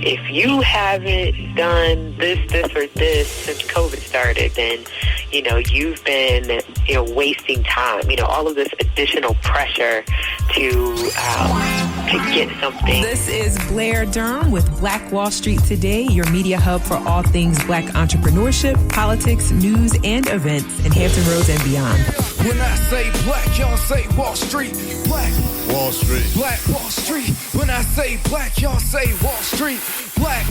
if you haven't done this, or this since COVID started, then, you've been, wasting time. All of this additional pressure to get something. This is Blair Durham with Black Wall Street Today, your media hub for all things Black entrepreneurship, politics, news, and events in Hampton Roads and beyond. When I say black, y'all say Wall Street. Black Wall Street. Black Wall Street. When I say black, y'all say Wall Street. Black.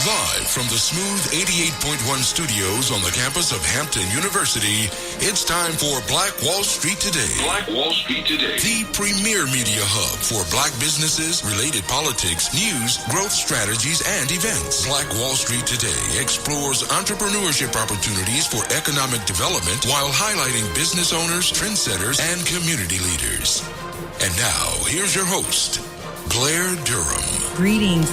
Live from the Smooth 88.1 studios on the campus of Hampton University, it's time for Black Wall Street Today. Black Wall Street Today. The premier media hub for Black businesses, related politics, news, growth strategies, and events. Black Wall Street Today explores entrepreneurship opportunities for economic development while highlighting business owners, trendsetters, and community leaders. And now, here's your host, Blair Durham. Greetings.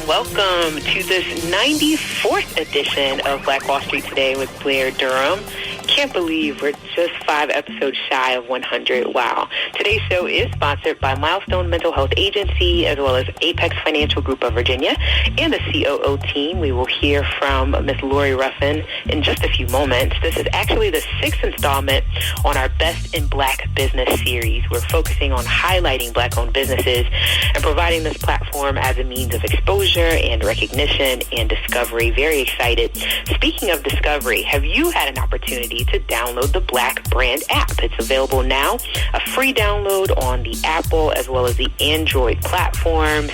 Welcome to this 94th edition of Black Wall Street Today with Blair Durham. Can't believe we're just 5 episodes shy of 100. Wow. Today's show is sponsored by Milestone Mental Health Agency, as well as Apex Financial Group of Virginia, and the COO Team. We will hear from Ms. Lori Ruffin in just a few moments. This is actually the 6th installment on our Best in Black Business series. We're focusing on highlighting Black-owned businesses and providing this platform as a means of exposure and recognition and discovery. Very excited. Speaking of discovery, have you had an opportunity to download the Black Brand app? It's available now, a free download on the Apple as well as the Android platforms.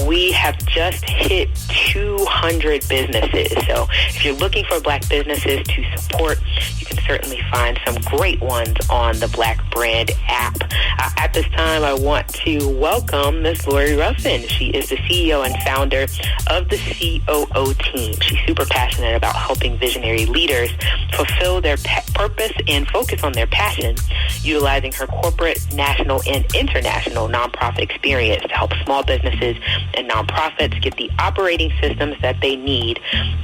We have just hit 200 businesses. So if you're looking for Black businesses to support, you can certainly find some great ones on the Black Brand app. At this time, I want to welcome Ms. Lori Ruffin. She is the CEO and founder of the COO Team. She's super passionate about helping visionary leaders fulfill their purpose and focus on their passion, utilizing her corporate, national, and international nonprofit experience to help small businesses and nonprofits get the operating systems that they need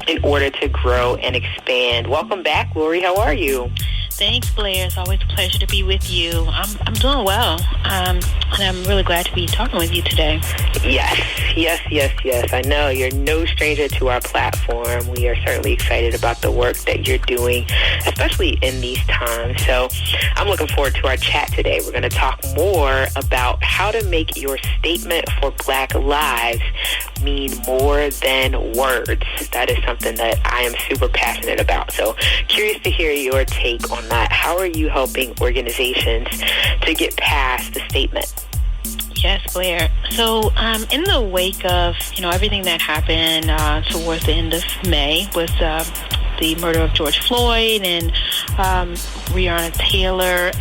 in order to grow and expand. Welcome back, Lori. How are you? Thanks, Blair. It's always a pleasure to be with you. I'm doing well, and I'm really glad to be talking with you today. Yes. I know you're no stranger to our platform. We are certainly excited about the work that you're doing, especially in these times. So I'm looking forward to our chat today. We're going to talk more about how to make your statement for Black lives mean more than words. That is something that I am super passionate about. So curious to hear your take on that. How are you helping organizations to get past the statement? Yes, Blair. So in the wake of, everything that happened towards the end of May with the murder of George Floyd and Breonna Taylor,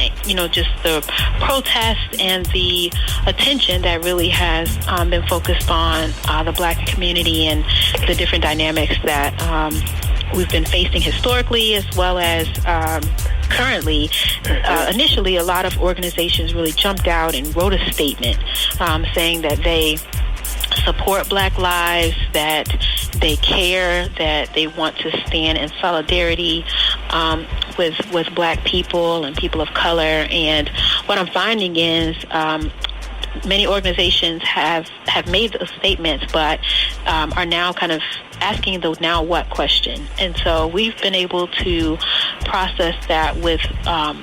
just the protest and the attention that really has been focused on the Black community and the different dynamics that we've been facing historically as well as currently. Initially, a lot of organizations really jumped out and wrote a statement saying that they support Black lives, that they care, that they want to stand in solidarity with Black people and people of color. And what I'm finding is many organizations have made those statements, but are now kind of asking the now what question. And so we've been able to process that with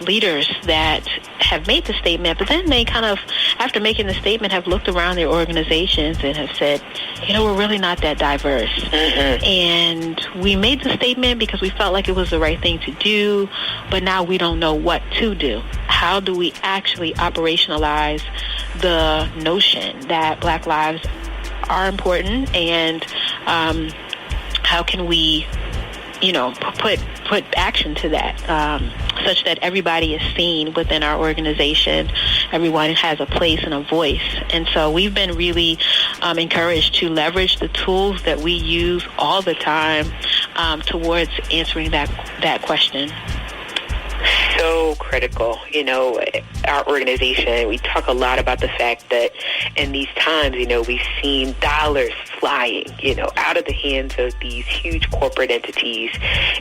leaders that have made the statement, but then they kind of, after making the statement, have looked around their organizations and have said, we're really not that diverse. Mm-hmm. And we made the statement because we felt like it was the right thing to do, but now we don't know what to do. How do we actually operationalize the notion that Black lives are important, and how can we, put action to that, such that everybody is seen within our organization, everyone has a place and a voice. And so we've been really encouraged to leverage the tools that we use all the time towards answering that question. So critical. You know, our organization, we talk a lot about the fact that in these times, you know, we've seen dollars flying, you know, out of the hands of these huge corporate entities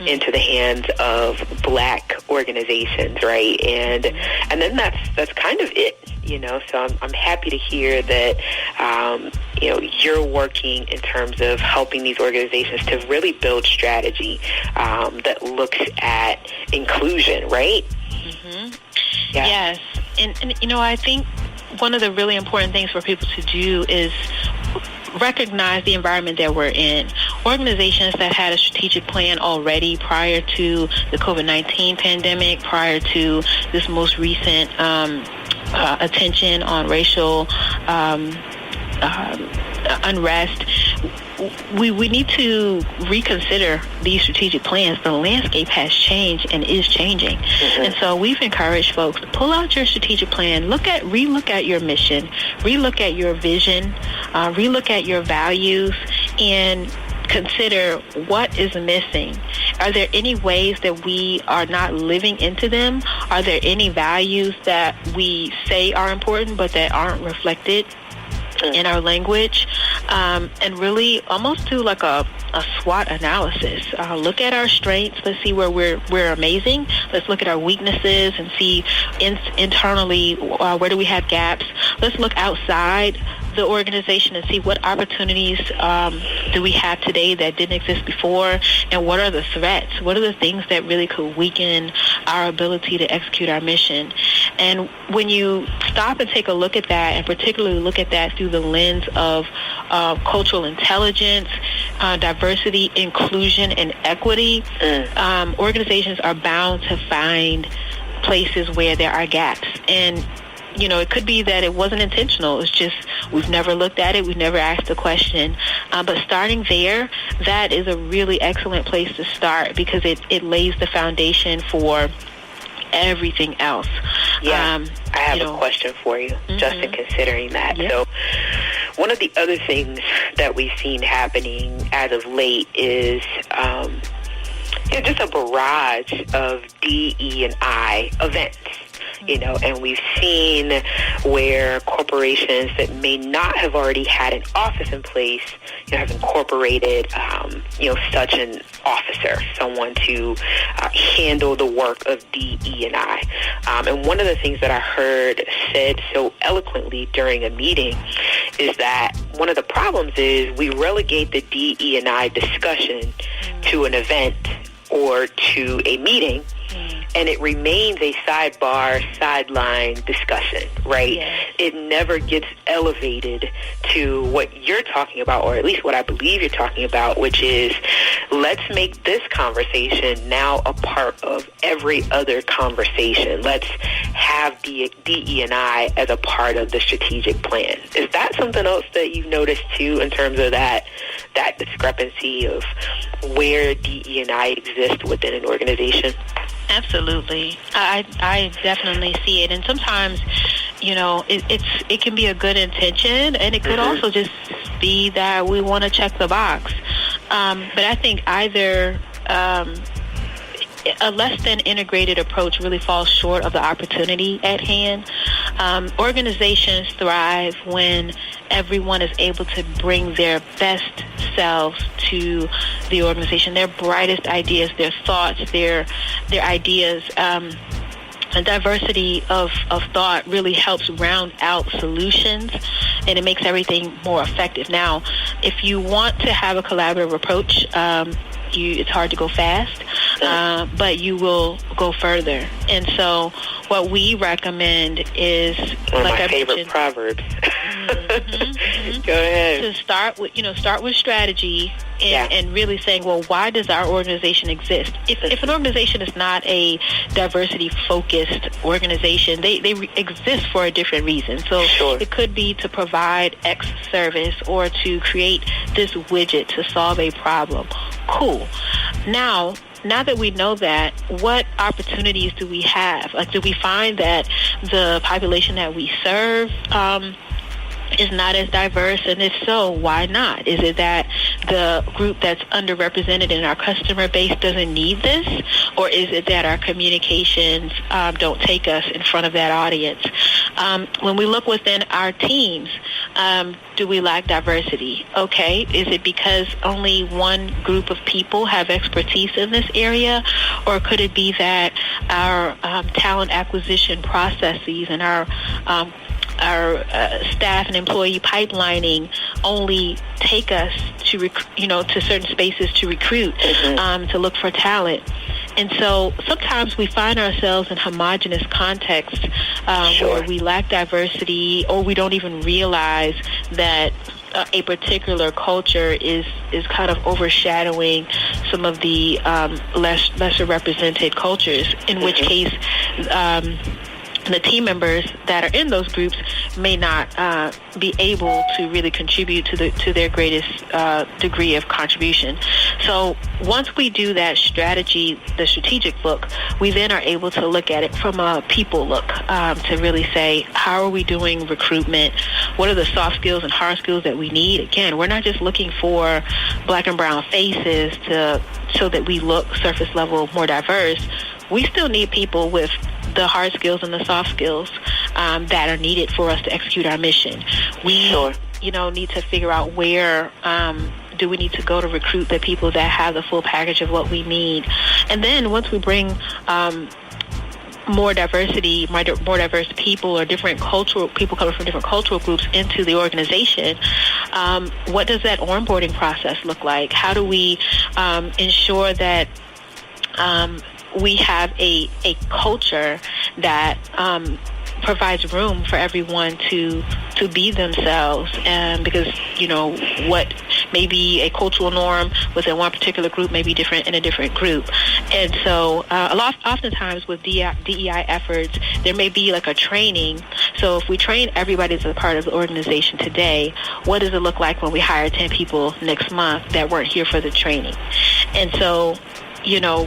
into the hands of Black organizations, right? And then that's kind of it, you know. So I'm happy to hear that, you know, you're working in terms of helping these organizations to really build strategy that looks at inclusion, right? Yeah. Yes. And, you know, I think one of the really important things for people to do is recognize the environment that we're in. Organizations that had a strategic plan already prior to the COVID-19 pandemic, prior to this most recent attention on racial unrest, we need to reconsider these strategic plans. The landscape has changed and is changing. And so we've encouraged folks to pull out your strategic plan, relook at your mission, relook at your vision, relook at your values, and consider what is missing. Are there any ways that we are not living into them? Are there any values that we say are important but that aren't reflected in our language? And really almost do like a SWOT analysis. Look at our strengths. Let's see where we're amazing. Let's look at our weaknesses and see internally where do we have gaps. Let's look outside the organization and see what opportunities do we have today that didn't exist before, and what are the threats? What are the things that really could weaken our ability to execute our mission? And when you stop and take a look at that, and particularly look at that through the lens of cultural intelligence, diversity, inclusion, and equity, organizations are bound to find places where there are gaps. And you know, it could be that it wasn't intentional. It's just we've never looked at it. We've never asked the question. But starting there, that is a really excellent place to start because it lays the foundation for everything else. Yeah, I have a question for you, just in considering that. Yeah. So one of the other things that we've seen happening as of late is just a barrage of DE&I events. You know, and we've seen where corporations that may not have already had an office in place, you know, have incorporated, such an officer, someone to handle the work of DE&I. And one of the things that I heard said so eloquently during a meeting is that one of the problems is we relegate the DE&I discussion to an event or to a meeting, and it remains a sideline discussion, right? Yes. It never gets elevated to what you're talking about, or at least what I believe you're talking about, which is let's make this conversation now a part of every other conversation. Let's have DE&I as a part of the strategic plan. Is that something else that you've noticed too in terms of that discrepancy of where DE&I exists within an organization? Absolutely. I definitely see it. And sometimes, you know, it can be a good intention, and it could also just be that we want to check the box. But I think either a less than integrated approach really falls short of the opportunity at hand. Organizations thrive when everyone is able to bring their best selves to the organization, their brightest ideas, their thoughts, their ideas. A diversity of thought really helps round out solutions, and it makes everything more effective. Now, if you want to have a collaborative approach, it's hard to go fast, but you will go further. And so what we recommend is, one of my favorite proverbs. Go ahead. To start with strategy and really saying, well, why does our organization exist? If an organization is not a diversity-focused organization, they exist for a different reason. So it could be to provide X service or to create this widget to solve a problem. Cool. Now that we know that, what opportunities do we have? Like, do we find that the population that we serve is not as diverse? And if so, why not? Is it that the group that's underrepresented in our customer base doesn't need this, or is it that our communications don't take us in front of that audience? When we look within our teams, do we lack diversity? Okay, is it because only one group of people have expertise in this area, or could it be that our talent acquisition processes and our staff and employee pipelining only take us to to certain spaces to recruit, to look for talent? And so sometimes we find ourselves in homogenous contexts where we lack diversity, or we don't even realize that a particular culture is kind of overshadowing some of the lesser represented cultures, in which case the team members that are in those groups may not be able to really contribute to their greatest degree of contribution. So once we do that the strategic look, we then are able to look at it from a people look, to really say, how are we doing recruitment? What are the soft skills and hard skills that we need? Again, we're not just looking for black and brown faces so that we look surface level more diverse. We still need people with the hard skills and the soft skills that are needed for us to execute our mission. We, need to figure out where do we need to go to recruit the people that have the full package of what we need. And then once we bring more diversity, more diverse people, or different cultural people coming from different cultural groups into the organization, what does that onboarding process look like? How do we ensure that we have a culture that provides room for everyone to be themselves, and because what may be a cultural norm within one particular group may be different in a different group. And so oftentimes with DEI efforts, there may be like a training. So if we train everybody as a part of the organization today, what does it look like when we hire 10 people next month that weren't here for the training? And so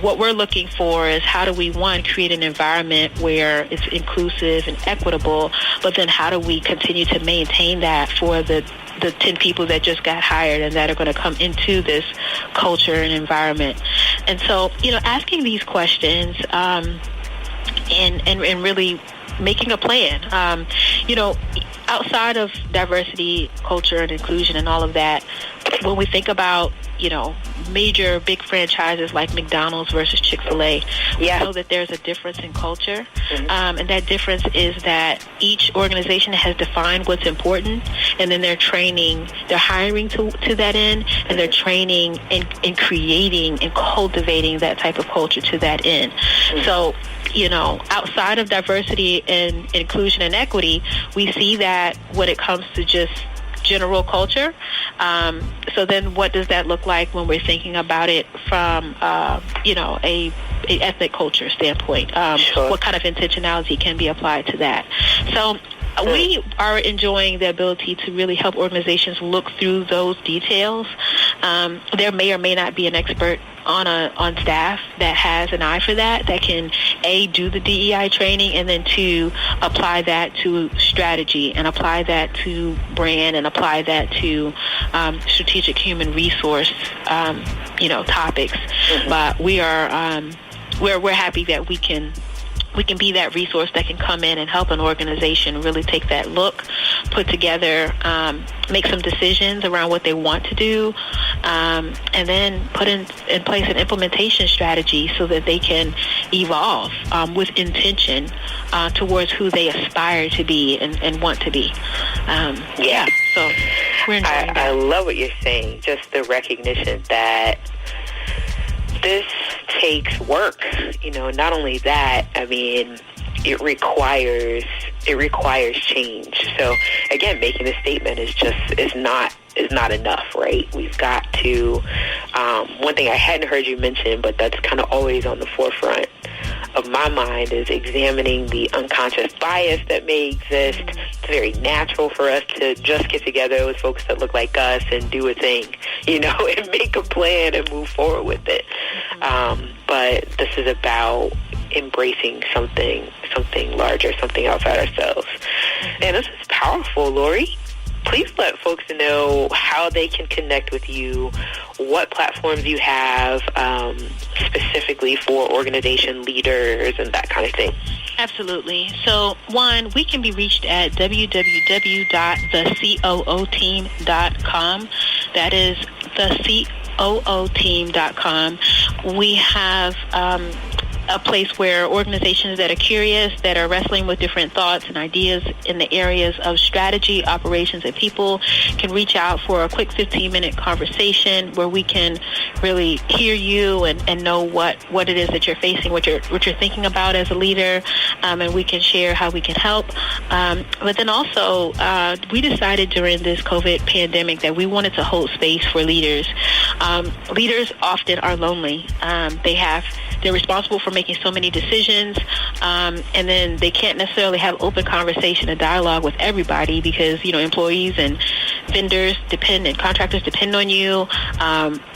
what we're looking for is, how do we, one, create an environment where it's inclusive and equitable, but then how do we continue to maintain that for the 10 people that just got hired and that are going to come into this culture and environment? And so, asking these questions and really making a plan. Outside of diversity, culture, and inclusion and all of that, when we think about, major big franchises like McDonald's versus Chick-fil-A, we know that there's a difference in culture. And that difference is that each organization has defined what's important, and then they're hiring to that end, and they're training and creating and cultivating that type of culture to that end. So, outside of diversity and inclusion and equity, we see that when it comes to just general culture. So then what does that look like when we're thinking about it from, a ethnic culture standpoint? What kind of intentionality can be applied to that? So we are enjoying the ability to really help organizations look through those details. There may or may not be an expert on staff that has an eye for that can, A, do the DEI training, and then 2, apply that to strategy, and apply that to brand, and apply that to strategic human resource topics. But we are we're happy that we can be that resource that can come in and help an organization really take that look, put together, make some decisions around what they want to do, and then put in place an implementation strategy so that they can evolve with intention towards who they aspire to be and want to be. So we're enjoying that. I love what you're saying, just the recognition that this takes work. Not only that, it requires change. So again, making a statement is not enough, right? We've got to, one thing I hadn't heard you mention, but that's kind of always on the forefront of my mind, is examining the unconscious bias that may exist. It's very natural for us to just get together with folks that look like us and do a thing, and make a plan and move forward with it. But this is about embracing something larger, something outside ourselves. And this is powerful, Lori. please let folks know how they can connect with you, what platforms you have specifically for organization leaders and that kind of thing. Absolutely. So, one, we can be reached at www.theCOOteam.com. That is theCOOteam.com. We have a place where organizations that are curious, that are wrestling with different thoughts and ideas in the areas of strategy, operations, and people can reach out for a quick 15-minute conversation where we can really hear you and know what it is that you're facing, what you're thinking about as a leader, and we can share how we can help. But then also, we decided during this COVID pandemic that we wanted to hold space for leaders. Leaders often are lonely. They're responsible for making so many decisions, and then they can't necessarily have open conversation and dialogue with everybody because, employees and vendors and contractors depend on you.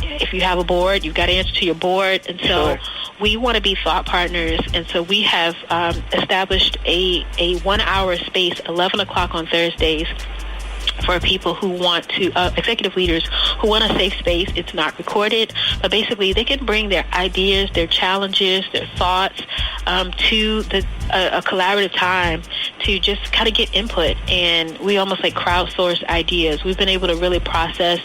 If you have a board, you've got to answer to your board. And so we want to be thought partners. And so we have established a 1-hour space, 11 o'clock on Thursdays, for people who want to, executive leaders who want a safe space. It's not recorded, but basically they can bring their ideas, their challenges, their thoughts to a collaborative time to just kind of get input. And we almost like crowdsource ideas. We've been able to really process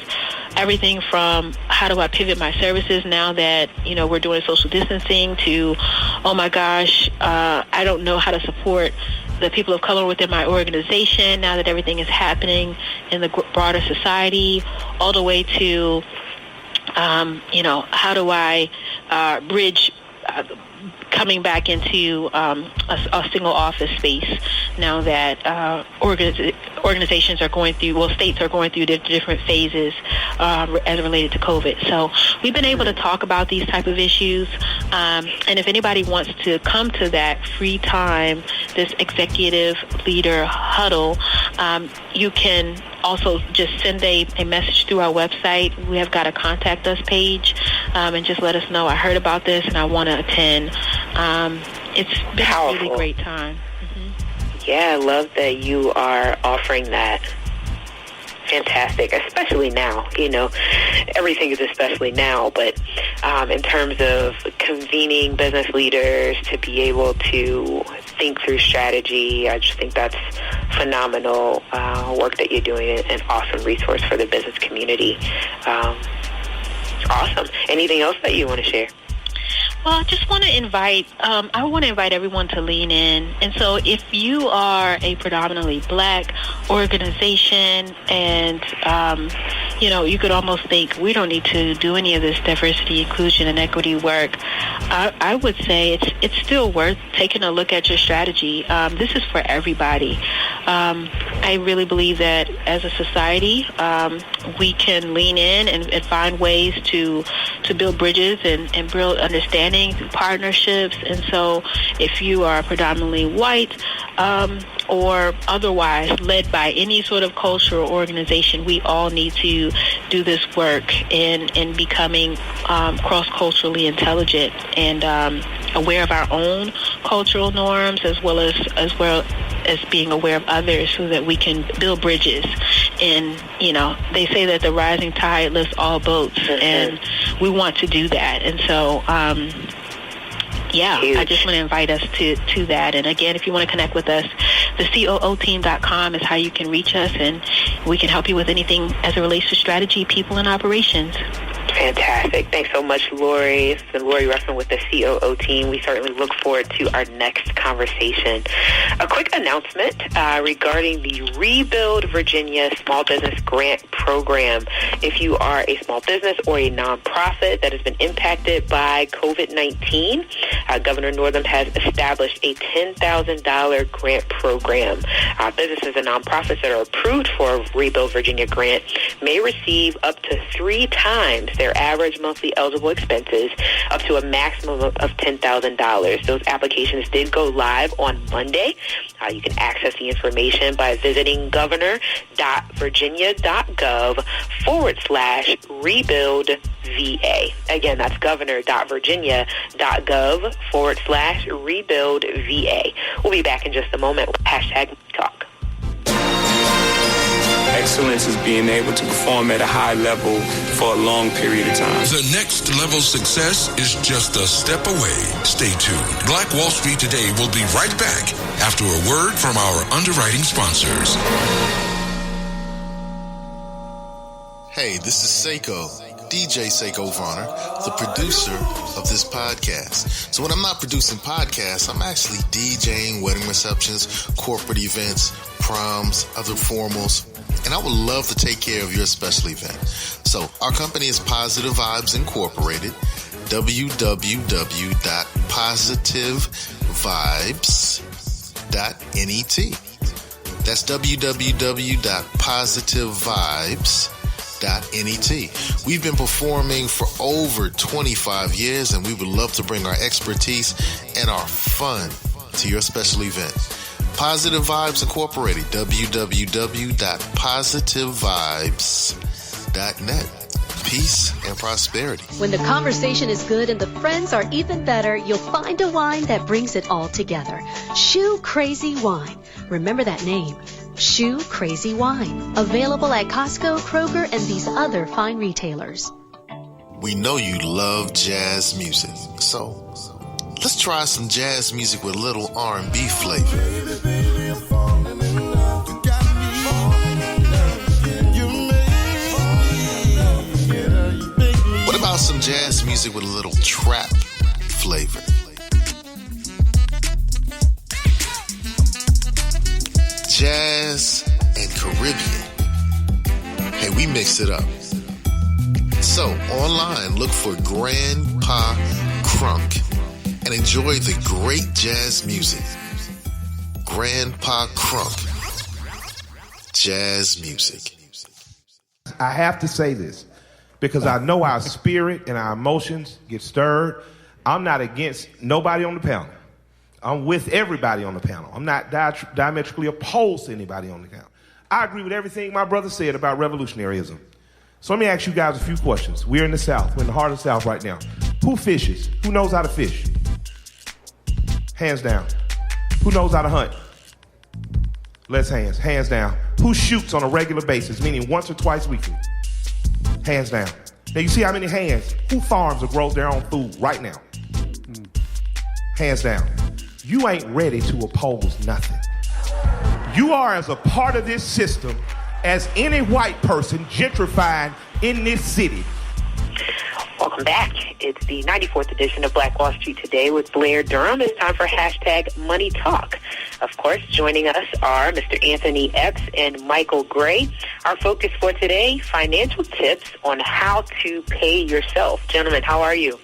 everything from how do I pivot my services now that, we're doing social distancing to, oh my gosh, I don't know how to support the people of color within my organization now that everything is happening in the broader society, all the way to, how do I bridge coming back into a single office space now that organizations are going through, states are going through different phases as related to COVID. So we've been able to talk about these type of issues. And if anybody wants to come to that free time, this executive leader huddle, you can also just send a message through our website. We have got a contact us page, and just let us know, I heard about this and I want to attend. It's been a really great time. Mm-hmm. Yeah, I love that you are offering that. Fantastic, especially now. Everything is especially now, but in terms of convening business leaders to be able to think through strategy, I just think that's phenomenal work that you're doing, an awesome resource for the business community. Awesome. Anything else that you want to share? Well, I just want to invite everyone to lean in. And so if you are a predominantly Black organization and, you could almost think we don't need to do any of this diversity, inclusion, and equity work, I would say it's still worth taking a look at your strategy. This is for everybody. I really believe that as a society, we can lean in and find ways to build bridges and build understanding through partnerships. And so if you are predominantly white or otherwise led by any sort of culture or organization, we all need to do this work in becoming cross-culturally intelligent and aware of our own cultural norms as well as being aware of others so that we can build bridges. And, they say that the rising tide lifts all boats, and we want to do that. And so, I just want to invite us to that. And again, if you want to connect with us, the COOteam.com is how you can reach us, and we can help you with anything as it relates to strategy, people, and operations. Fantastic. Thanks so much, Lori. This is Lori Ruffin with the COO Team. We certainly look forward to our next conversation. A quick announcement regarding the Rebuild Virginia Small Business Grant Program. If you are a small business or a nonprofit that has been impacted by COVID-19, Governor Northam has established a $10,000 grant program. Businesses and nonprofits that are approved for a Rebuild Virginia grant may receive up to 3 times their average monthly eligible expenses, up to a maximum of $10,000. Those applications did go live on Monday. You can access the information by visiting governor.virginia.gov/rebuildVA. Again, that's governor.virginia.gov/rebuildVA. We'll be back in just a moment with #Talk. excellence is being able to perform at a high level for a long period of time. The next level success is just a step away. Stay tuned. Black Wall Street Today will be right back after a word from our underwriting sponsors. Hey, this is Seiko, DJ Seiko Varner, the producer of this podcast. So when I'm not producing podcasts, I'm actually DJing wedding receptions, corporate events, proms, other formals, and I would love to take care of your special event. So our company is Positive Vibes Incorporated, www.positivevibes.net. That's www.positivevibes.net. We've been performing for over 25 years, and we would love to bring our expertise and our fun to your special event. Positive Vibes Incorporated, www.positivevibes.net. Peace and prosperity. When the conversation is good and the friends are even better, you'll find a wine that brings it all together. Shoe Crazy Wine. Remember that name. Shoe Crazy Wine. Available at Costco, Kroger, and these other fine retailers. We know you love jazz music, so let's try some jazz music with a little R&B flavor. What about some jazz music with a little trap flavor? Jazz and Caribbean. Hey, we mix it up. So, online, look for Grandpa Crunk and enjoy the great jazz music. Grandpa Crunk. Jazz music. I have to say this because I know our spirit and our emotions get stirred. I'm not against nobody on the panel. I'm with everybody on the panel. I'm not diametrically opposed to anybody on the panel. I agree with everything my brother said about revolutionaryism. So let me ask you guys a few questions. We're in the South. We're in the heart of the South right now. Who fishes? Who knows how to fish? Hands down. Who knows how to hunt? Less hands. Hands down. Who shoots on a regular basis, meaning once or twice weekly? Hands down. Now you see how many hands? Who farms or grows their own food right now? Hands down. You ain't ready to oppose nothing. You are as a part of this system as any white person gentrified in this city. Welcome back. It's the 94th edition of Black Wall Street Today with Blair Durham. It's time for hashtag Money Talk. Of course, joining us are Mr. Anthony Epps and Micheal Gray. Our focus for today, financial tips on how to pay yourself. Gentlemen, how are you?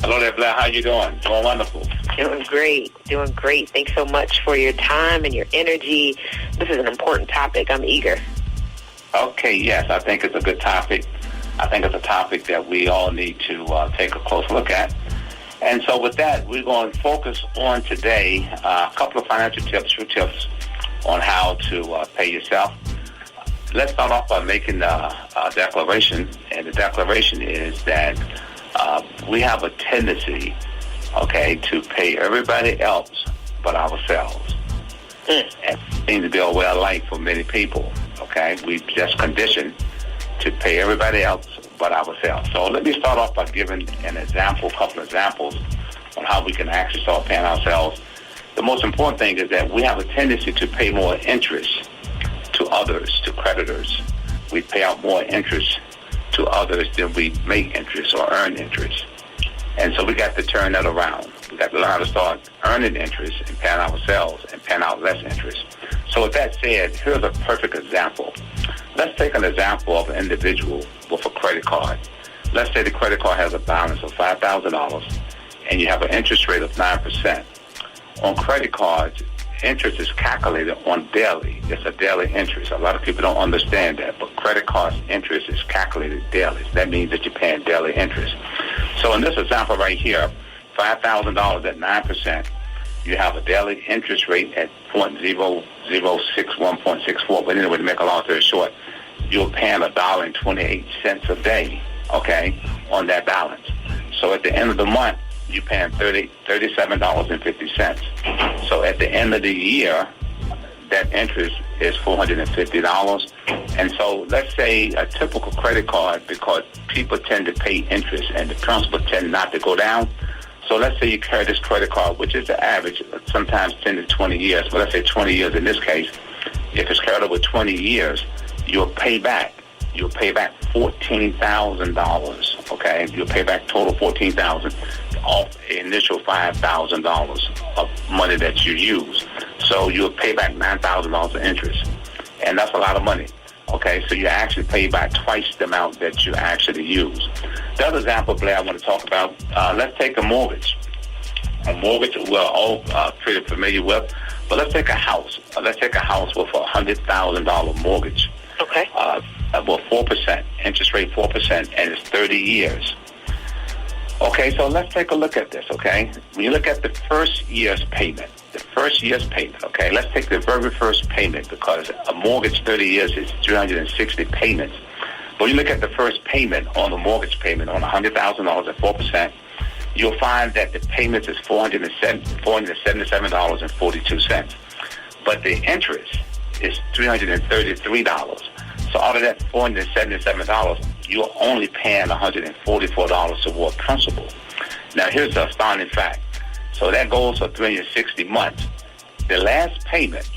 Hello there, Blair. How you doing? Doing wonderful. Doing great. Doing great. Thanks so much for your time and your energy. This is an important topic. I'm eager. Okay, yes. I think it's a good topic. I think it's a topic that we all need to take a close look at. And so with that, we're going to focus on today a couple of financial tips, few tips on how to pay yourself. Let's start off by making a declaration. And the declaration is that we have a tendency, okay, to pay everybody else but ourselves. And it seems to be a way of life for many people, okay? We just conditioned to pay everybody else but ourselves. So let me start off by giving an example, a couple of examples on how we can actually start paying ourselves. The most important thing is that we have a tendency to pay more interest to others, to creditors. We pay out more interest to others than we make interest or earn interest. And so we got to turn that around. We got to learn how to start earning interest and paying ourselves and paying out less interest. So with that said, here's a perfect example. Let's take an example of an individual with a credit card. Let's say the credit card has a balance of $5,000 and you have an interest rate of 9%. On credit cards, interest is calculated on daily. It's a daily interest. A lot of people don't understand that, but credit cards interest is calculated daily. That means that you're paying daily interest. So in this example right here, $5,000 at 9%, you have a daily interest rate at 0.0061.64. But anyway, to make a long story short, you're paying $1.28 a day, okay, on that balance. So at the end of the month, you're paying $37.50. So at the end of the year, that interest is $450. And so let's say a typical credit card, because people tend to pay interest and the principal tend not to go down. So let's say you carry this credit card, which is the average, sometimes 10 to 20 years, but let's say 20 years in this case. If it's carried over 20 years, you'll pay back $14,000, okay? You'll pay back total $14,000 off the initial $5,000 of money that you use. So you'll pay back $9,000 of interest, and that's a lot of money, okay? So you actually pay back twice the amount that you actually use. The other example, Blair, I want to talk about, let's take a mortgage. A mortgage we're all pretty familiar with, but let's take a house. Let's take a house with a $100,000 mortgage. Okay. Well, 4%, interest rate 4%, and it's 30 years. Okay, so let's take a look at this, okay? When you look at the first year's payment, okay, let's take the very first payment, because a mortgage 30 years is 360 payments. But you look at the first payment on the mortgage payment on $100,000 at 4%, you'll find that the payment is $477.42. But the interest is $333. So out of that $477, you're only paying $144 toward principal. Now, here's the astounding fact. So that goes for 360 months. The last payment,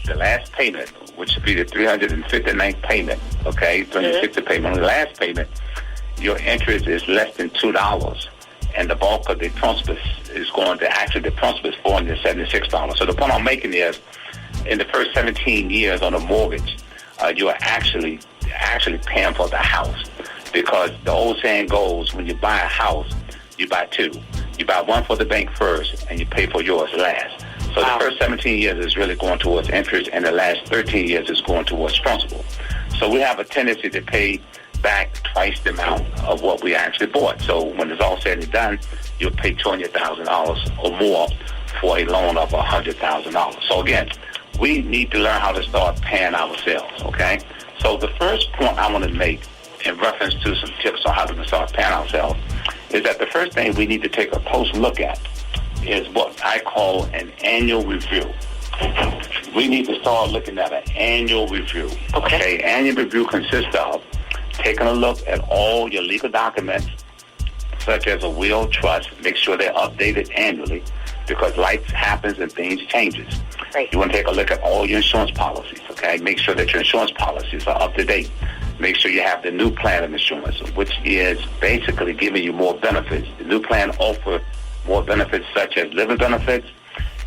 which would be the 359th payment, okay, 360 payment, on the last payment, your interest is less than $2. And the bulk of the principal is going to, actually the principal is $476. So the point I'm making is, in the first 17 years on a mortgage, you are actually paying for the house. Because the old saying goes, when you buy a house, you buy two. You buy one for the bank first, and you pay for yours last. So the first 17 years is really going towards interest, and the last 13 years is going towards principal. So we have a tendency to pay back twice the amount of what we actually bought. So when it's all said and done, you'll pay $200,000 or more for a loan of $100,000. So again, we need to learn how to start paying ourselves, okay? So the first point I want to make in reference to some tips on how to start paying ourselves is that the first thing we need to take a close look at is what I call an annual review. We need to start looking at an annual review. Okay? Annual review consists of taking a look at all your legal documents, such as a will, trust. Make sure they're updated annually, because life happens and things changes. Right. You want to take a look at all your insurance policies, okay? Make sure that your insurance policies are up to date. Make sure you have the new plan of insurance, which is basically giving you more benefits. The new plan offers more benefits, such as living benefits.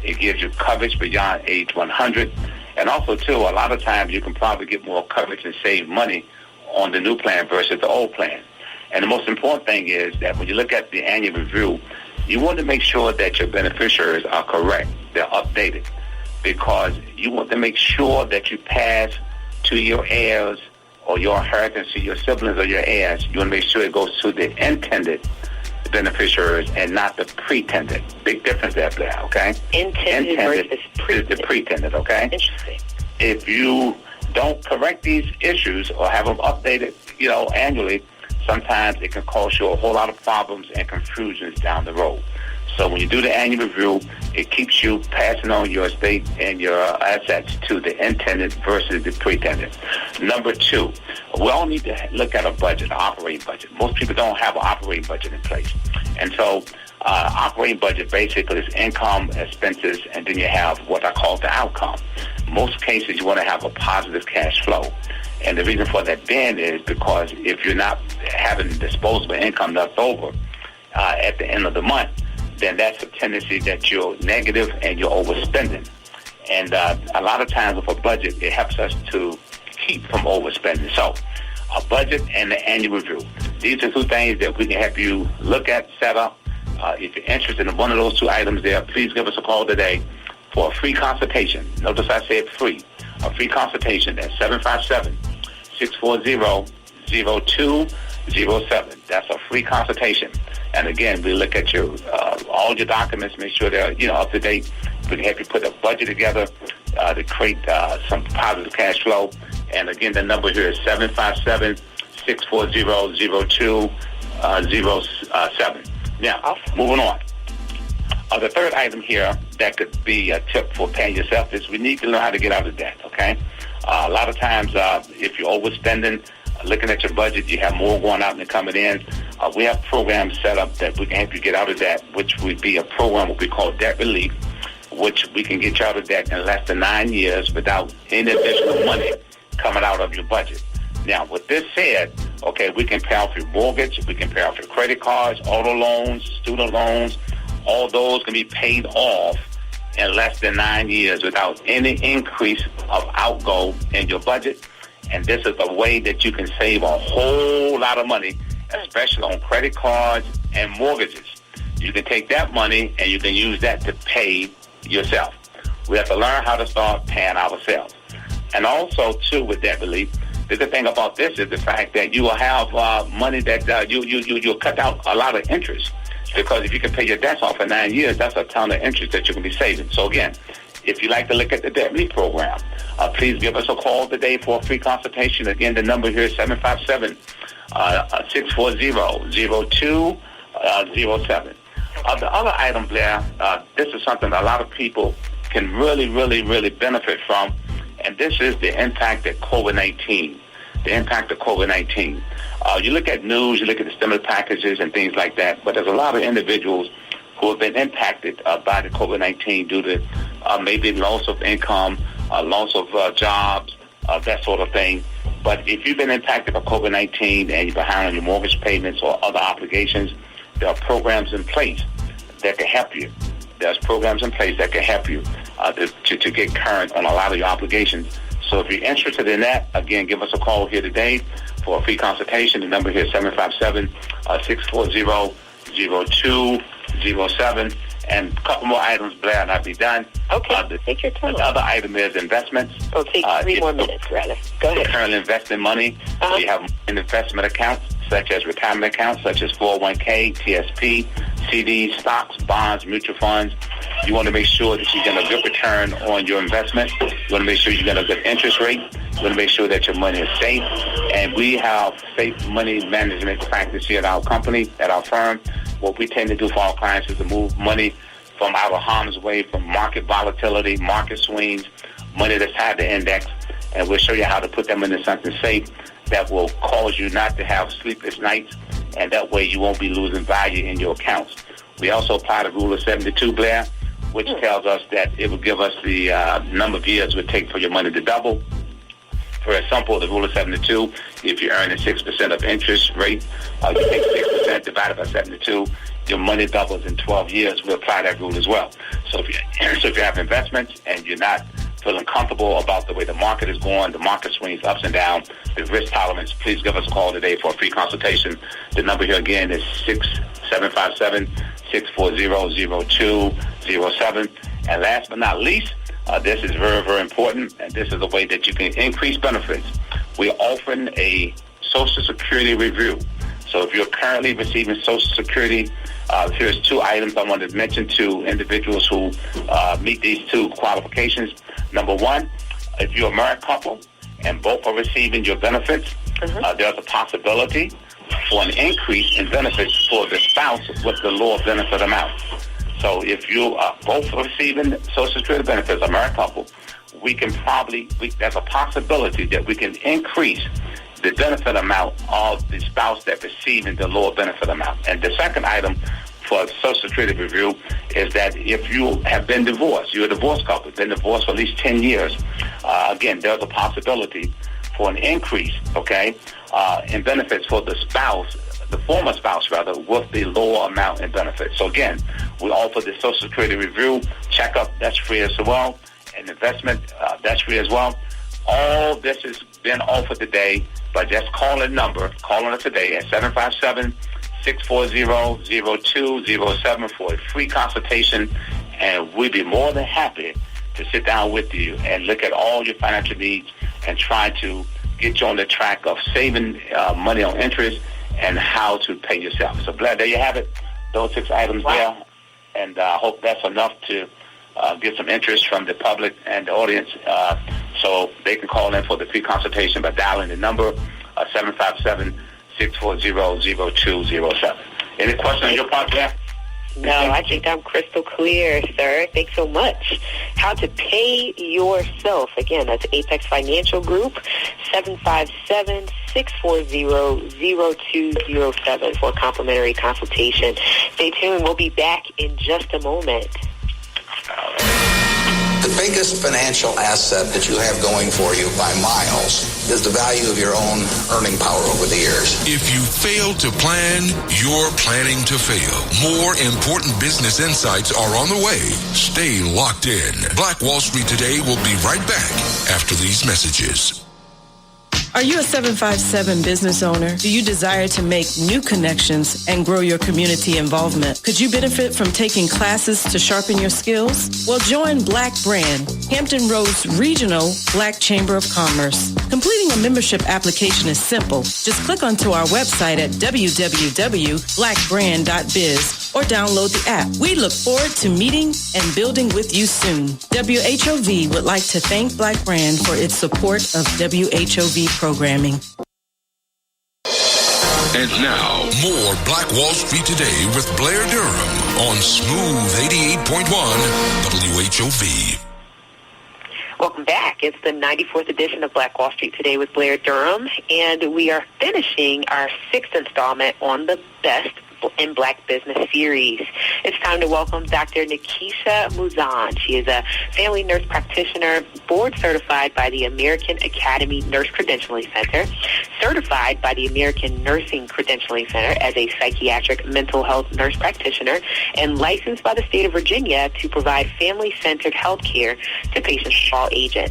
It gives you coverage beyond age 100. And also, too, a lot of times you can probably get more coverage and save money on the new plan versus the old plan. And the most important thing is that when you look at the annual review, you want to make sure that your beneficiaries are correct. They're updated, because you want to make sure that you pass to your heirs or your inheritance to your siblings or your heirs. You want to make sure it goes to the intended beneficiaries and not the pretended. Big difference there, Blair, okay? Intended versus pretended. The pretended, okay? Interesting. If you don't correct these issues or have them updated, annually, sometimes it can cause you a whole lot of problems and confusions down the road. So when you do the annual review, it keeps you passing on your estate and your assets to the intended versus the pretended. Number two, we all need to look at a budget, an operating budget. Most people don't have an operating budget in place. And so operating budget basically is income, expenses, and then you have what I call the outcome. Most cases, you want to have a positive cash flow. And the reason for that being is because if you're not having disposable income left over at the end of the month, then that's a tendency that you're negative and you're overspending. And a lot of times with a budget, it helps us to keep from overspending. So a budget and the annual review. These are two things that we can help you look at, set up. If you're interested in one of those two items there, please give us a call today for a free consultation. Notice I said free. A free consultation at 757-640-0207. That's a free consultation. And again, we look at your all your documents, make sure they're up to date. We can help you put a budget together to create some positive cash flow. And again, the number here is 757-640-0207. Now, moving on. The third item here that could be a tip for paying yourself is we need to learn how to get out of debt, okay? A lot of times, if you're overspending, looking at your budget, you have more going out than coming in. We have programs set up that we can help you get out of debt, which would be a program what we call debt relief, which we can get you out of debt in less than 9 years without any additional money coming out of your budget. Now, with this said, okay, we can pay off your mortgage, we can pay off your credit cards, auto loans, student loans. All those can be paid off in less than 9 years without any increase of outgo in your budget. And this is a way that you can save a whole lot of money, especially on credit cards and mortgages. You can take that money and you can use that to pay yourself. We have to learn how to start paying ourselves. And also, too, with debt relief, the good thing about this is the fact that you will have money that you'll cut out a lot of interest. Because if you can pay your debts off for 9 years, that's a ton of interest that you can be saving. So, again, if you'd like to look at the debt relief program, please give us a call today for a free consultation. Again, the number here is 757-640-0207. The other item, Blair, this is something a lot of people can really, really, really benefit from, and this is the impact of COVID-19. The impact of COVID-19. You look at news, you look at the stimulus packages and things like that, but there's a lot of individuals who have been impacted by the COVID-19 due to maybe loss of income, loss of jobs, that sort of thing. But if you've been impacted by COVID-19 and you're behind on your mortgage payments or other obligations, there are programs in place that can help you. There's programs in place that can help you to get current on a lot of your obligations. So if you're interested in that, again, give us a call here today for a free consultation. The number here is 757-640-0207. And a couple more items, Blair, and I'll be done. Okay, take your time. The other item is investments. Oh, take 3 more minutes, rather. Go ahead. Currently investing money. We have investment accounts, such as retirement accounts, such as 401k, TSP, CDs, stocks, bonds, mutual funds. You want to make sure that you get a good return on your investment. You want to make sure you get a good interest rate. You want to make sure that your money is safe. And we have safe money management practice here at our company, at our firm. What we tend to do for our clients is to move money from out of harm's way, from market volatility, market swings, money that's tied to index, and we'll show you how to put them into something safe that will cause you not to have sleepless nights, and that way you won't be losing value in your accounts. We also apply the rule of 72, Blair, which tells us that it will give us the number of years it would take for your money to double. For example, the rule of 72, if you're earning 6% of interest rate, you take 6% divided by 72, your money doubles in 12 years. We apply that rule as well. So if you have investments and you're not feeling comfortable about the way the market is going, the market swings ups and down, the risk tolerance, please give us a call today for a free consultation. The number here again is 757-640-0207. And last but not least, this is very, very important, and this is a way that you can increase benefits. We're offering a Social Security review. So if you're currently receiving Social Security, here's 2 items I wanted to mention to individuals who meet these 2 qualifications. Number 1, if you're a married couple and both are receiving your benefits, there's a possibility for an increase in benefits for the spouse with the lower benefit amount. So if you are both receiving Social Security benefits, a married couple, there's a possibility that we can increase the benefit amount of the spouse that's receiving the lower benefit amount. And the second item for Social Security review is that if you have been divorced, you're a divorced couple, been divorced for at least 10 years, again, there's a possibility for an increase, in benefits for the spouse, the former spouse, rather, with the lower amount in benefits. So again, we offer the Social Security review, checkup, that's free as well, and investment, that's free as well. All this has been offered today, but just call us today at 757-640-0207 for a free consultation, and we'd be more than happy to sit down with you and look at all your financial needs and try to get you on the track of saving money on interest and how to pay yourself. So, Blair, there you have it. Those 6 items there. And I hope that's enough to get some interest from the public and the audience so they can call in for the free consultation by dialing the number 757-640-0207. Any questions on your part, Blair? No, I think I'm crystal clear, sir. Thanks so much. How to pay yourself. Again, that's Apex Financial Group, 757-640-0207 for a complimentary consultation. Stay tuned. We'll be back in just a moment. The biggest financial asset that you have going for you by miles is the value of your own earning power over the years. If you fail to plan, you're planning to fail. More important business insights are on the way. Stay locked in. Black Wall Street Today will be right back after these messages. Are you a 757 business owner? Do you desire to make new connections and grow your community involvement? Could you benefit from taking classes to sharpen your skills? Well, join Black Brand, Hampton Roads Regional Black Chamber of Commerce. Completing a membership application is simple. Just click onto our website at www.blackbrand.biz or download the app. We look forward to meeting and building with you soon. WHOV would like to thank Black Brand for its support of WHOV programming. And now, more Black Wall Street Today with Blair Durham on Smooth 88.1 WHOV. Welcome back. It's the 94th edition of Black Wall Street Today with Blair Durham, and we are finishing our 6th installment on the Best in Black Business series. It's time to welcome Dr. Nakeshia Mouzon. She is a family nurse practitioner, board certified by the American Academy Nurse Credentialing Center, certified by the American Nursing Credentialing Center as a psychiatric mental health nurse practitioner, and licensed by the state of Virginia to provide family-centered health care to patients of all ages.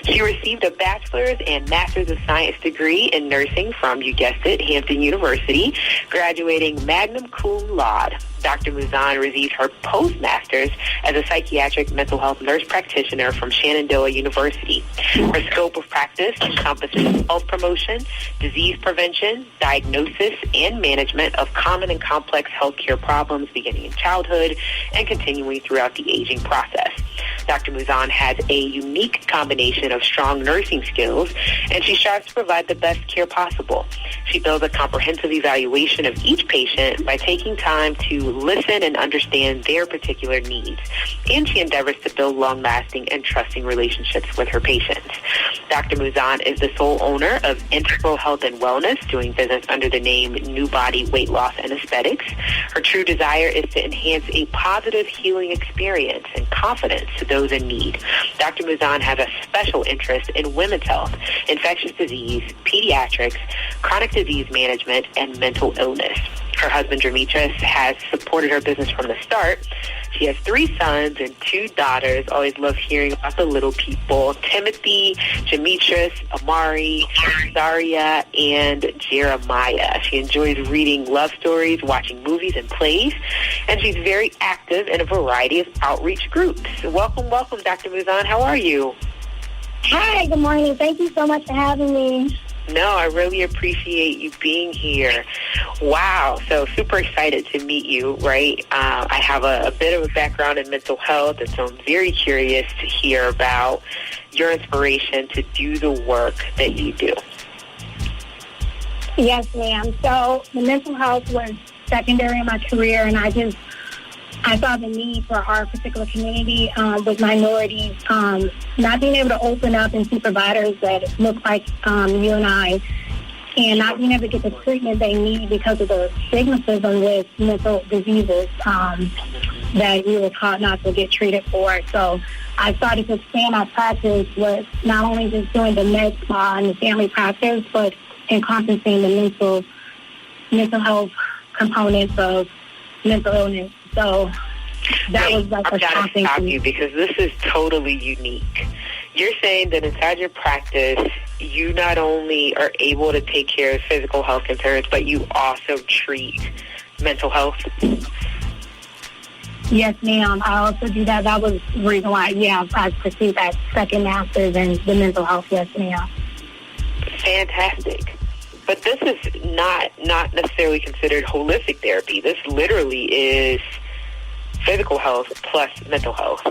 She received a bachelor's and master's of science degree in nursing from, you guessed it, Hampton University, graduating magna cum laude. Dr. Mouzon received her postmaster's as a psychiatric mental health nurse practitioner from Shenandoah University. Her scope of practice encompasses health promotion, disease prevention, diagnosis, and management of common and complex healthcare problems beginning in childhood and continuing throughout the aging process. Dr. Mouzon has a unique combination of strong nursing skills, and she strives to provide the best care possible. She builds a comprehensive evaluation of each patient by taking time to listen and understand their particular needs, and she endeavors to build long-lasting and trusting relationships with her patients. Dr. Mouzon is the sole owner of Integral Health and Wellness, doing business under the name New Body Weight Loss and Aesthetics. Her true desire is to enhance a positive healing experience and confidence to those in need. Dr. Mouzon has a special interest in women's health, infectious disease, pediatrics, chronic disease management, and mental illness. Her husband, Demetrius, has supported her business from the start. She has 3 sons and 2 daughters. Always love hearing about the little people. Timothy, Demetrius, Amari, Zaria, and Jeremiah. She enjoys reading love stories, watching movies and plays, and she's very active in a variety of outreach groups. Welcome, Dr. Mouzon. How are you? Hi, good morning. Thank you so much for having me. No, I really appreciate you being here. Wow. So super excited to meet you, right? I have a bit of a background in mental health, and so I'm very curious to hear about your inspiration to do the work that you do. Yes, ma'am. So the mental health was secondary in my career, and I saw the need for our particular community with minorities not being able to open up and see providers that look like you and I, and not being able to get the treatment they need because of the stigmatism with mental diseases that we were taught not to get treated for. So I started to expand my practice with not only just doing the med spa and the family practice, but encompassing the mental health components of mental illness. So that was like I've got to stop you because this is totally unique. You're saying that inside your practice, you not only are able to take care of physical health concerns, but you also treat mental health? Yes, ma'am. I also do that. That was the reason why, I pursued that second master's in the mental health. Yes, ma'am. Fantastic. But this is not necessarily considered holistic therapy. This literally is physical health plus mental health.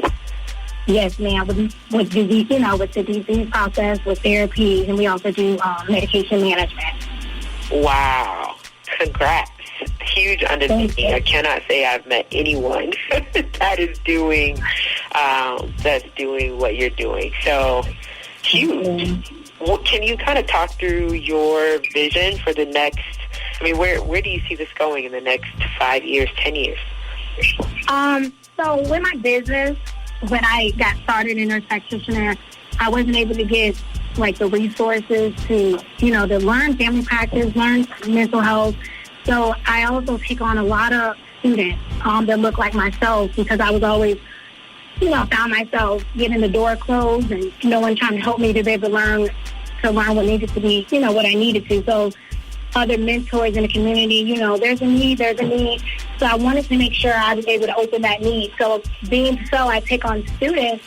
Yes, ma'am. With disease, with the disease process, with therapy, and we also do medication management. Wow. Congrats. Huge undertaking. I cannot say I've met anyone that is doing what you're doing. So huge. Well, can you kind of talk through your vision for the next? I mean, where do you see this going in the next 5 years, 10 years? So with my business, when I got started in nurse practitioner, I wasn't able to get like the resources to, to learn family practice, learn mental health. So I also take on a lot of students that look like myself because I was always, found myself getting the door closed and no one trying to help me to be able to learn what needed to be, what I needed to. So other mentors in the community, there's a need. So I wanted to make sure I was able to open that need. So I take on students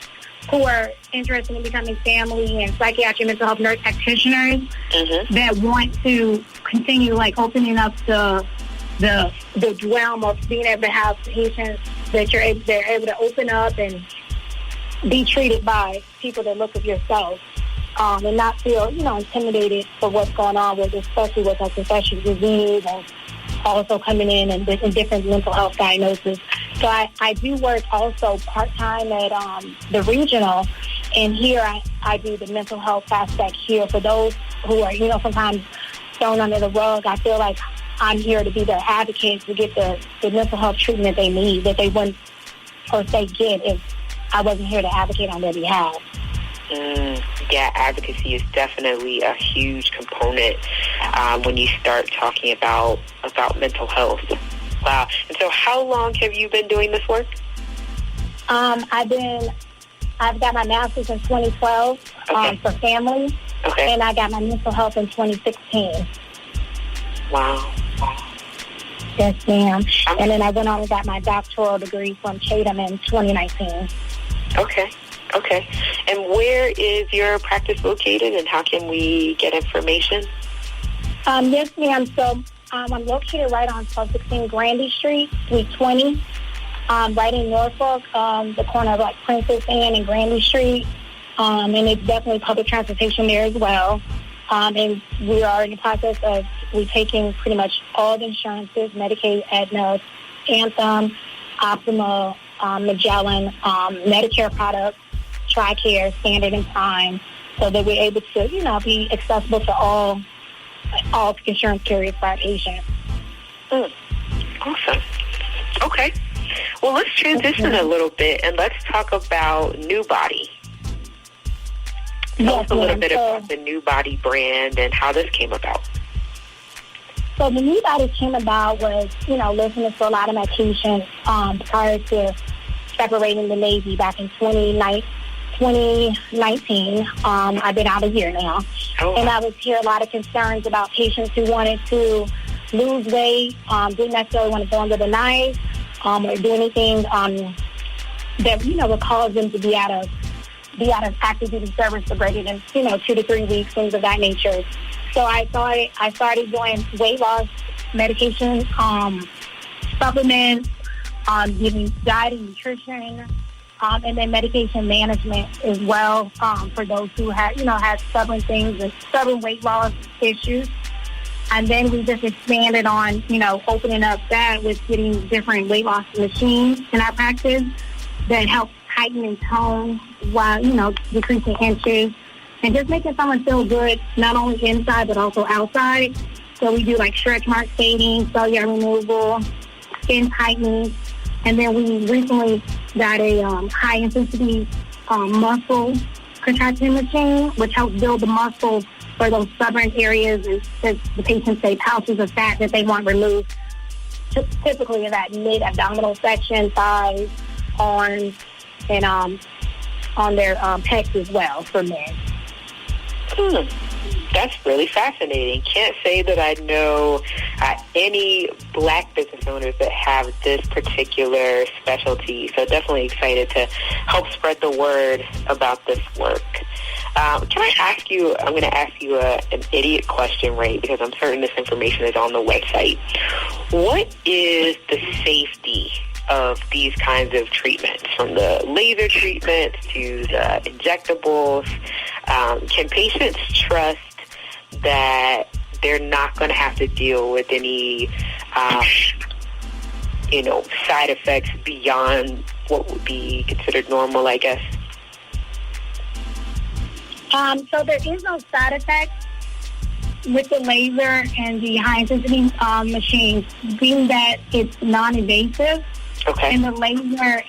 who are interested in becoming family and psychiatric mental health nurse practitioners that want to continue like opening up the realm of being able to have patients that they're able to open up and be treated by people that look of yourself. And not feel, intimidated for what's going on with, especially with like infectious disease and also coming in and different mental health diagnoses. So I do work also part-time at the regional, and here I do the mental health aspect here for those who are, sometimes thrown under the rug. I feel like I'm here to be their advocate to get the mental health treatment they need that they wouldn't per se get if I wasn't here to advocate on their behalf. Yeah, advocacy is definitely a huge component when you start talking about mental health. Wow. And so how long have you been doing this work? I've got my master's in 2012 for family, and I got my mental health in 2016. Wow. Yes, ma'am. And then I went on and got my doctoral degree from Chatham in 2019. Okay. And where is your practice located, and how can we get information? Yes, ma'am. So I'm located right on 1216 Grandy Street, Suite 20, right in Norfolk, the corner of like Princess Anne and Grandy Street. And it's definitely public transportation there as well. And we are in the process of taking pretty much all the insurances, Medicaid, Aetna, Anthem, Optima, Magellan, Medicare products, TRICARE, Standard and Prime, so that we're able to, be accessible to all insurance carriers for our patients. Awesome. Okay. Well, let's transition a little bit and let's talk about New Body. Tell us a little bit about the New Body brand and how this came about. So the New Body came about was, listening to a lot of my patients prior to separating the Navy back in 2019. I've been out a year now. And I would hear a lot of concerns about patients who wanted to lose weight, didn't necessarily want to go under the knife or do anything that, would cause them to be out of active duty service for greater than, 2 to 3 weeks, things of that nature. So I started doing weight loss medication, supplements, giving diet and nutrition, and then medication management as well for those who had stubborn things and stubborn weight loss issues. And then we just expanded on, opening up that with getting different weight loss machines in our practice that help tighten and tone while, decreasing inches and just making someone feel good, not only inside but also outside. So we do like stretch mark skating, cellular removal, skin tightening. And then we recently got a high-intensity muscle contraction machine, which helps build the muscle for those stubborn areas, as the patients say, pouches of fat that they want removed, typically in that mid-abdominal section, thighs, arms, and on their pecs as well for men. That's really fascinating. Can't say that I know any Black business owners that have this particular specialty. So definitely excited to help spread the word about this work. Can I ask you, I'm going to ask you an idiot question, Ray, because I'm certain this information is on the website. What is the safety of these kinds of treatments, from the laser treatments to the injectables? Can patients trust that they're not going to have to deal with any side effects beyond what would be considered normal, I guess? So there is no side effects with the laser and the high-intensity machine, being that it's non-invasive. Okay. And the laser,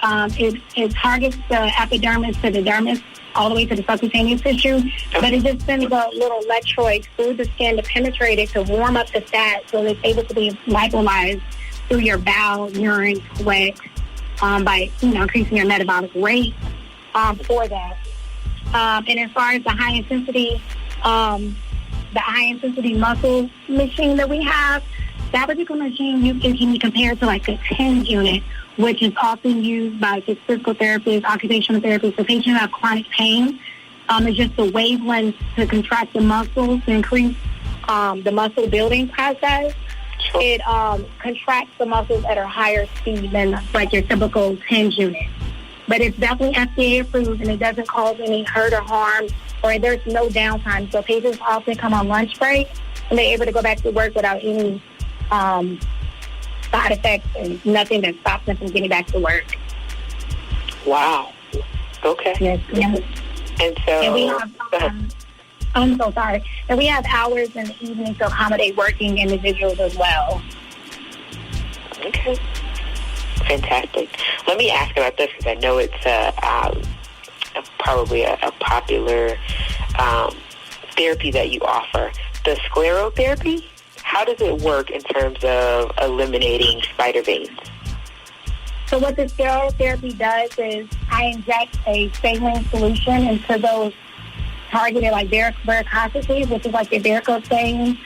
it targets the epidermis to the dermis all the way to the subcutaneous tissue, but it just sends a little electrode through the skin to penetrate it to warm up the fat so that it's able to be lipolyzed through your bowel, urine, sweat, by increasing your metabolic rate for that. And as far as the high intensity muscle machine that we have, that particular machine can be compared to like a 10 unit, which is often used by physical therapists, occupational therapists, for patients who have chronic pain. It's just the wavelength to contract the muscles to increase the muscle building process. Sure. It contracts the muscles at a higher speed than like your typical 10 unit. But it's definitely FDA approved, and it doesn't cause any hurt or harm, or there's no downtime. So patients often come on lunch break, and they're able to go back to work without any side effects and nothing that stops them from getting back to work. Wow. Okay. Yes. And so... And we have, I'm so sorry. And we have hours in the evening to accommodate working individuals as well. Okay. Fantastic. Let me ask about this, because I know it's probably a popular therapy that you offer. The sclerotherapy, how does it work in terms of eliminating spider veins? So what the sclerotherapy does is I inject a saline solution into those targeted like varicosities, which is like the varicose veins,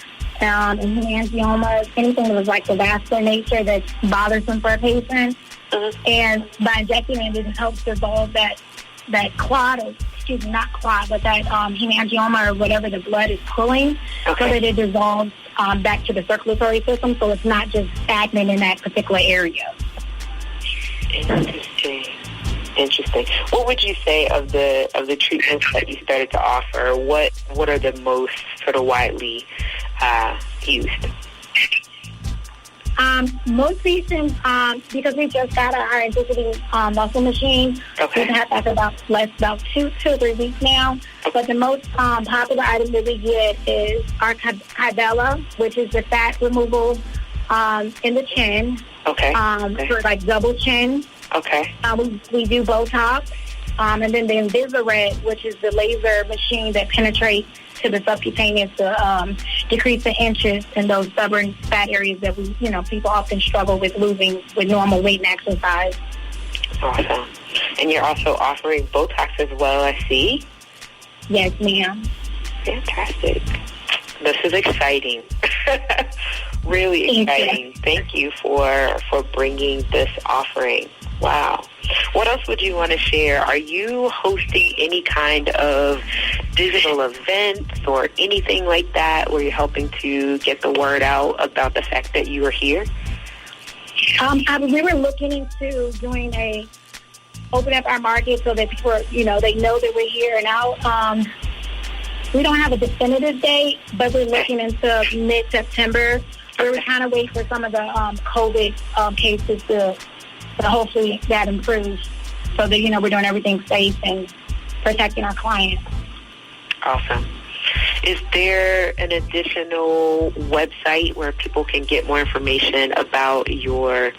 and hemangiomas, anything that was like the vascular nature that's bothersome for a patient. Mm-hmm. And by injecting it, it helps dissolve that clot, or not clot, but that hemangioma or whatever the blood is pulling, so that it dissolves back to the circulatory system, so it's not just stagnant in that particular area. Interesting. What would you say of the treatments that you started to offer? What are the most sort of widely used? Most patients, because we just got our high-intensity muscle machine, we've had that for about 2 or 3 weeks now. But the most popular item that we get is our Kybella, which is the fat removal in the chin. For like double chin. We do Botox. And then the Invisaret, which is the laser machine that penetrates to the subcutaneous to decrease the inches in those stubborn fat areas that people often struggle with losing with normal weight and exercise. Awesome. And you're also offering Botox as well, I see? Yes, ma'am. Fantastic. This is exciting. Really exciting. Thank you for bringing this offering. Wow. What else would you want to share? Are you hosting any kind of digital events or anything like that where you're helping to get the word out about the fact that you are here? We were looking into doing open up our market so that people, they know that we're here. And now we don't have a definitive date, but we're looking into mid-September. We were kind of waiting for some of the COVID cases to hopefully that improves so that, we're doing everything safe and protecting our clients. Awesome. Is there an additional website where people can get more information about your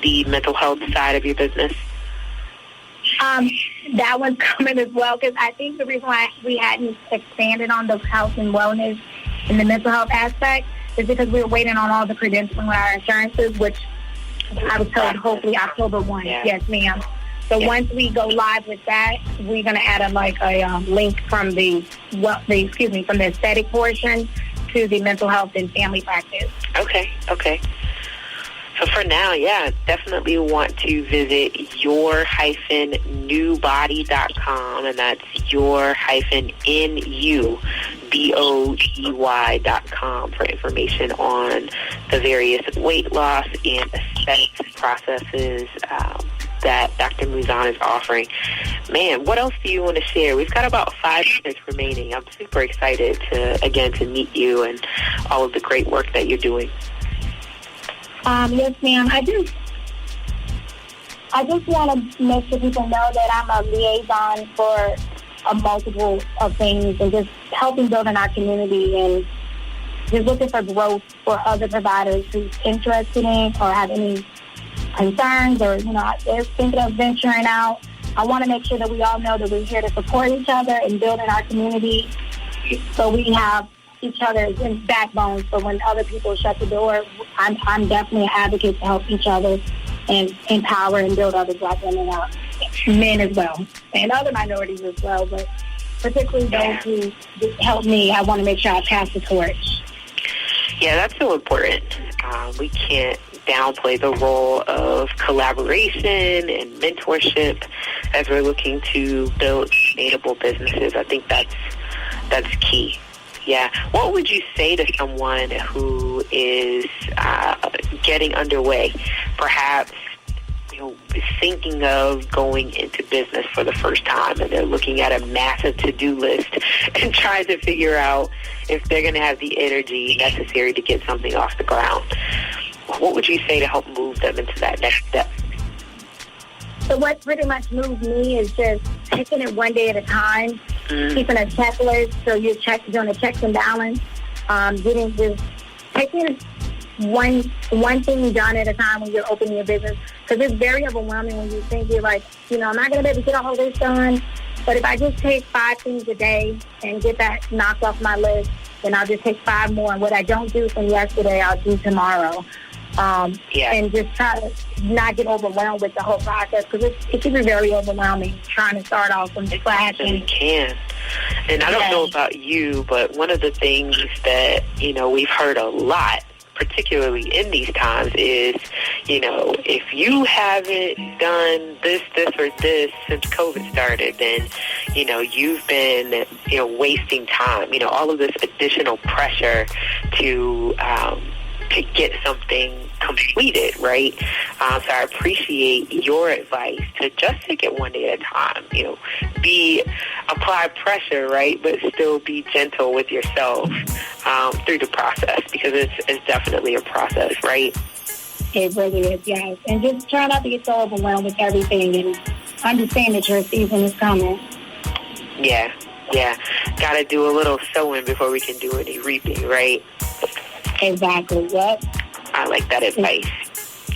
the mental health side of your business? That one's coming as well, because I think the reason why we hadn't expanded on the health and wellness and the mental health aspect is because we were waiting on all the credentialing with our insurances, which I was told hopefully October 1. Yeah. Yes, ma'am. So once we go live with that, we're going to add a link from the aesthetic portion to the mental health and family practice. Okay. So for now, definitely want to visit your-newbody.com, and that's your-nubody.com for information on the various weight loss and aesthetics processes that Dr. Mouzon is offering. Man, what else do you want to share? We've got about 5 minutes remaining. I'm super excited to meet you and all of the great work that you're doing. Yes, ma'am. I just want to make sure people know that I'm a liaison for a multiple of things and just helping build in our community and just looking for growth for other providers who's interested in or have any concerns or, they're thinking of venturing out. I want to make sure that we all know that we're here to support each other and build in our community so we have each other as backbones. So when other people shut the door, I'm definitely an advocate to help each other and empower and build other Black women out, men as well, and other minorities as well, but particularly those who help me. I want to make sure I pass the torch. Yeah, that's so important. We can't downplay the role of collaboration and mentorship as we're looking to build sustainable businesses. I think that's key. Yeah. What would you say to someone who is getting underway, perhaps thinking of going into business for the first time, and they're looking at a massive to-do list and trying to figure out if they're going to have the energy necessary to get something off the ground? What would you say to help move them into that next step? So what pretty much moves me is just taking it one day at a time, keeping a checklist, so you're doing a checks and balance, taking one thing done at a time when you're opening your business, because it's very overwhelming when you think you're like, I'm not going to be able to get all this done, but if I just take 5 things a day and get that knocked off my list, then I'll just take 5 more, and what I don't do from yesterday, I'll do tomorrow. And just try to not get overwhelmed with the whole process, because it can be very overwhelming trying to start off from scratch. It can. And I don't know about you, but one of the things that, we've heard a lot, particularly in these times, is, if you haven't done this, or this since COVID started, then, you've been, wasting time. All of this additional pressure to get something completed, right? So I appreciate your advice to just take it one day at a time. Apply pressure, right? But still be gentle with yourself through the process, because it's definitely a process, right? It really is, yes. And just try not to get so overwhelmed with everything, and understand that your season is coming. Yeah. Got to do a little sowing before we can do any reaping, right? Exactly, yep. I like that advice.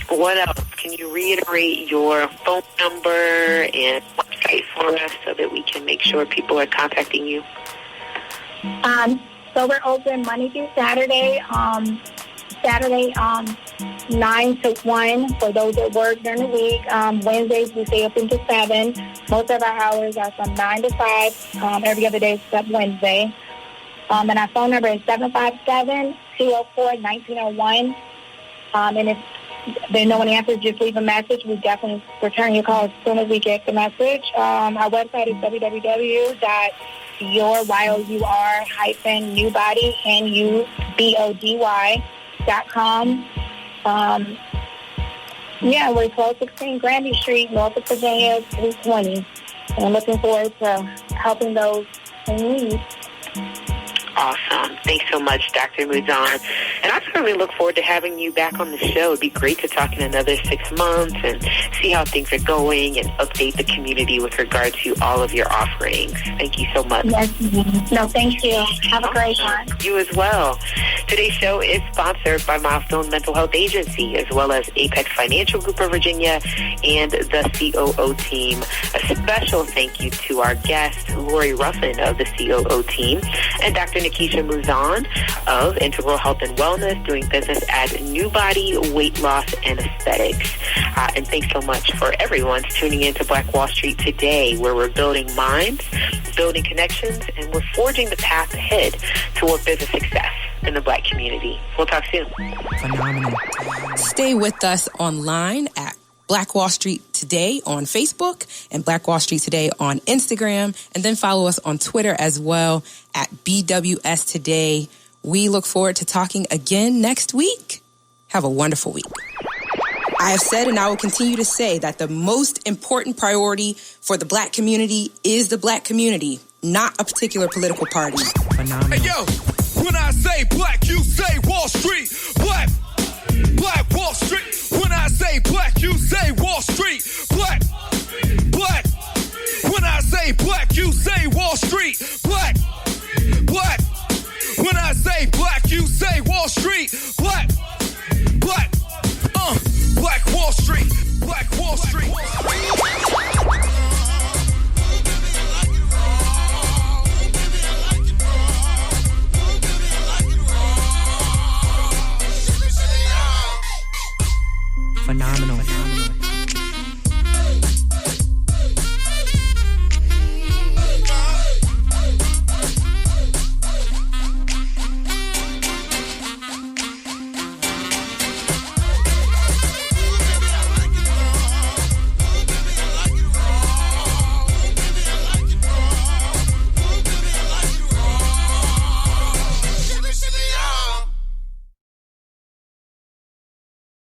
What else? Can you reiterate your phone number and website for us so that we can make sure people are contacting you? So we're open Monday through Saturday. Saturday 9 to 1 for those that work during the week. Wednesdays we stay open to 7. Most of our hours are from 9 to 5 every other day except Wednesday. And our phone number is 757-204-1901. And if there's no one answers, just leave a message. We definitely return your call as soon as we get the message. Our website is www.yourbody.com. We're 1216 Granby Street, Norfolk, Virginia, 320. And I'm looking forward to helping those in need. Awesome. Thanks so much, Dr. Mouzon. And I certainly look forward to having you back on the show. It'd be great to talk in another 6 months and see how things are going and update the community with regard to all of your offerings. Thank you so much. Yes. No, thank you. Have a great one. You as well. Today's show is sponsored by Milestone Mental Health Agency, as well as Apex Financial Group of Virginia and the COO Team. A special thank you to our guest, Lori Ruffin of the COO Team, and Dr. Nakeshia Mouzon of Integral Health and Wellness, doing business as New Body, Weight Loss, and Aesthetics. And thanks so much for everyone tuning in to Black Wall Street today, where we're building minds, building connections, and we're forging the path ahead toward business success in the Black community. We'll talk soon. Phenomenal. Stay with us online at Black Wall Street Today on Facebook and Black Wall Street Today on Instagram, and then follow us on Twitter as well at BWS Today. We look forward to talking again next week. Have a wonderful week. I have said and I will continue to say that the most important priority for the black community is the black community, not a particular political party. Phenomenal. Hey, yo, when I say black, you say Wall Street. Black Wall Street. When I say black, you say Wall Street. Black. When I say black, you say Wall Street. Black. When I say black, you say Wall Street. Black. Black Wall Street. Black Wall Street. Phenomenal.